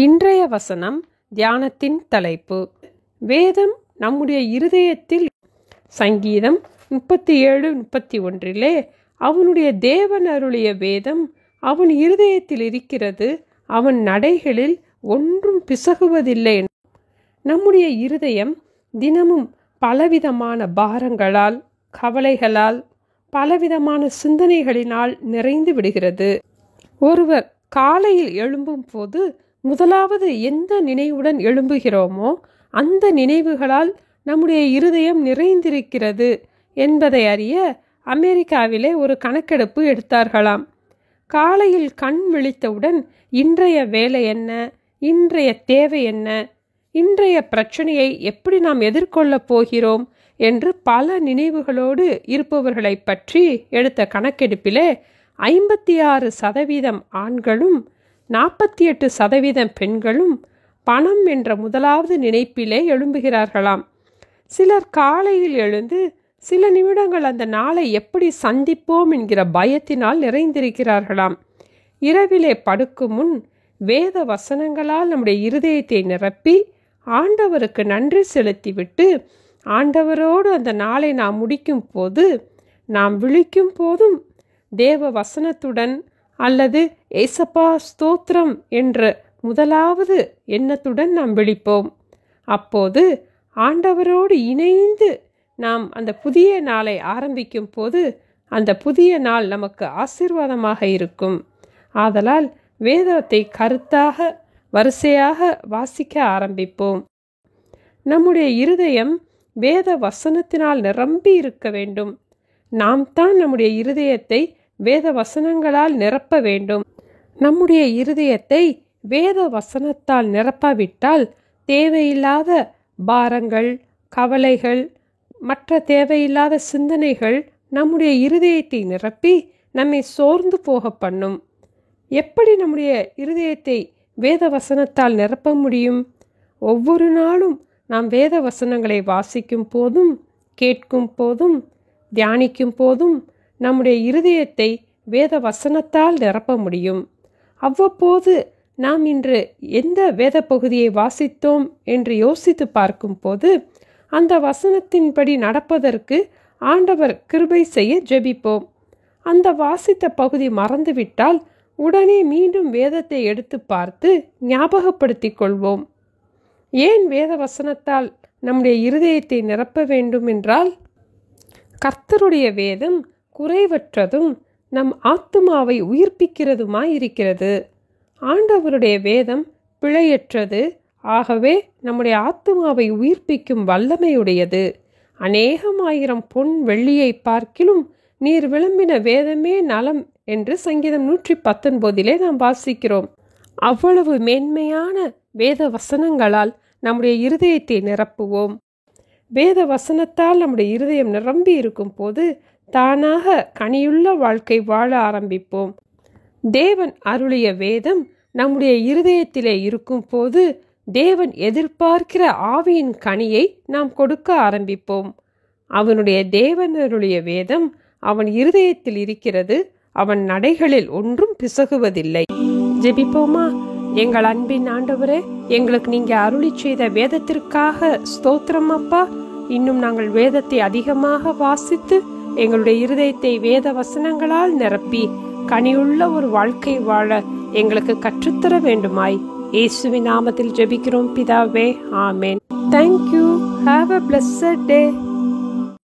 இன்றைய வசனம் தியானத்தின் தலைப்பு வேதம் நம்முடைய இருதயத்தில். சங்கீதம் 37:31 அவனுடைய தேவன் அருளிய வேதம் அவன் இருதயத்தில் இருக்கிறது, அவன் நடைகளில் ஒன்றும் பிசகுவதில்லை. நம்முடைய இருதயம் தினமும் பலவிதமான பாரங்களால், கவலைகளால், பலவிதமான சிந்தனைகளினால் நிறைந்து விடுகிறது. ஒருவர் காலையில் எழும்பும் போது முதலாவது எந்த நினைவுடன் எழும்புகிறோமோ அந்த நினைவுகளால் நம்முடைய இருதயம் நிறைந்திருக்கிறது என்பதை அறிய அமெரிக்காவிலே ஒரு கணக்கெடுப்பு எடுத்தார்களாம். காலையில் கண் விழித்தவுடன் இன்றைய வேலை என்ன, இன்றைய தேவை என்ன, இன்றைய பிரச்சனையை எப்படி நாம் எதிர்கொள்ளப் போகிறோம் என்று பல நினைவுகளோடு இருப்பவர்களை பற்றி எடுத்த கணக்கெடுப்பிலே 56% ஆண்களும் 48% பெண்களும் பணம் என்ற முதலாவது நினைப்பிலே எழும்புகிறார்களாம். சிலர் காலையில் எழுந்து சில நிமிடங்கள் அந்த நாளை எப்படி சந்திப்போம் என்கிற பயத்தினால் நிறைந்திருக்கிறார்களாம். இரவிலே படுக்கும் முன் வேத வசனங்களால் நம்முடைய இருதயத்தை நிரப்பி ஆண்டவருக்கு நன்றி செலுத்திவிட்டு ஆண்டவரோடு அந்த நாளை நாம் முடிக்கும் போது, நாம் விழிக்கும் போதும் தேவ வசனத்துடன் அல்லது ஏசப்பா ஸ்தோத்திரம் என்ற முதலாவது எண்ணத்துடன் நாம் விழிப்போம். அப்போது ஆண்டவரோடு இணைந்து நாம் அந்த புதிய நாளை ஆரம்பிக்கும் போது அந்த புதிய நாள் நமக்கு ஆசீர்வாதமாக இருக்கும். ஆதலால் வேதத்தை கருத்தாக வரிசையாக வாசிக்க ஆரம்பிப்போம். நம்முடைய இருதயம் வேத வசனத்தினால் நிரம்பி இருக்க வேண்டும். நாம் தான் நம்முடைய இருதயத்தை வேத வசனங்களால் நிரப்ப வேண்டும். நம்முடைய இருதயத்தை வேத வசனத்தால் நிரப்பாவிட்டால் தேவையில்லாத பாரங்கள், கவலைகள், மற்ற தேவையில்லாத சிந்தனைகள் நம்முடைய இருதயத்தை நிரப்பி நம்மை சோர்ந்து போக பண்ணும். எப்படி நம்முடைய இருதயத்தை வேத வசனத்தால் நிரப்ப முடியும்? ஒவ்வொரு நாளும் நாம் வேத வசனங்களை வாசிக்கும் போதும், கேட்கும் போதும், தியானிக்கும் போதும் நம்முடைய இருதயத்தை வேத வசனத்தால் நிரப்ப முடியும். அவ்வப்போது நாம் இன்று எந்த வேத பகுதியை வாசித்தோம் என்று யோசித்து பார்க்கும் போது அந்த வசனத்தின்படி நடப்பதற்கு ஆண்டவர் கிருபை செய்ய ஜெபிப்போம். அந்த வாசித்த பகுதி மறந்துவிட்டால் உடனே மீண்டும் வேதத்தை எடுத்து பார்த்து ஞாபகப்படுத்திக் கொள்வோம். ஏன் வேத வசனத்தால் நம்முடைய இருதயத்தை நிரப்ப வேண்டும் என்றால், கர்த்தருடைய வேதம் குறைவற்றதும் நம் ஆத்துமாவை உயிர்ப்பிக்கிறதுமாய் இருக்கிறது. ஆண்டவருடைய வேதம் பிழையற்றது, ஆகவே நம்முடைய ஆத்துமாவை உயிர்ப்பிக்கும் வல்லமையுடையது. 1000 பொன் வெள்ளியை பார்க்கிலும் நீர் விளம்பின வேதமே நலம் என்று சங்கீதம் 119 நாம் வாசிக்கிறோம். அவ்வளவு மேன்மையான வேத வசனங்களால் நம்முடைய இருதயத்தை நிரப்புவோம். வேத வசனத்தால் நம்முடைய இருதயம் நிரம்பி இருக்கும் போது தானாக கனியுள்ள வாழ்க்கை வாழ ஆரம்பிப்போம். தேவன் அருளிய வேதம் நம்முடைய இருதயத்திலே இருக்கும் போது தேவன் எதிர்பார்க்கிற ஆவியின் கனியை நாம் கொடுக்க ஆரம்பிப்போம். அவனுடைய தேவன் அருளிய வேதம் அவன் இருதயத்தில் இருக்கிறது, அவன் நடைகளில் ஒன்றும் பிசகுவதில்லை. ஜெபிப்போமா? எங்கள் அன்பின் ஆண்டவரே, எங்களுக்கு நீங்க அருளி செய்த வேதத்திற்காக ஸ்தோத்திரம் அப்பா. இன்னும் நாங்கள் வேதத்தை அதிகமாக வாசித்து எங்களுடைய இருதயத்தை வேத வசனங்களால் நிரப்பி கனியுள்ள ஒரு வாழ்க்கை வாழ எங்களுக்கு கற்றுத்தர வேண்டுமாய் இயேசுவின் நாமத்தில் ஜெபிக்கிறோம் பிதாவே, ஆமேன். Thank you. Have a blessed day.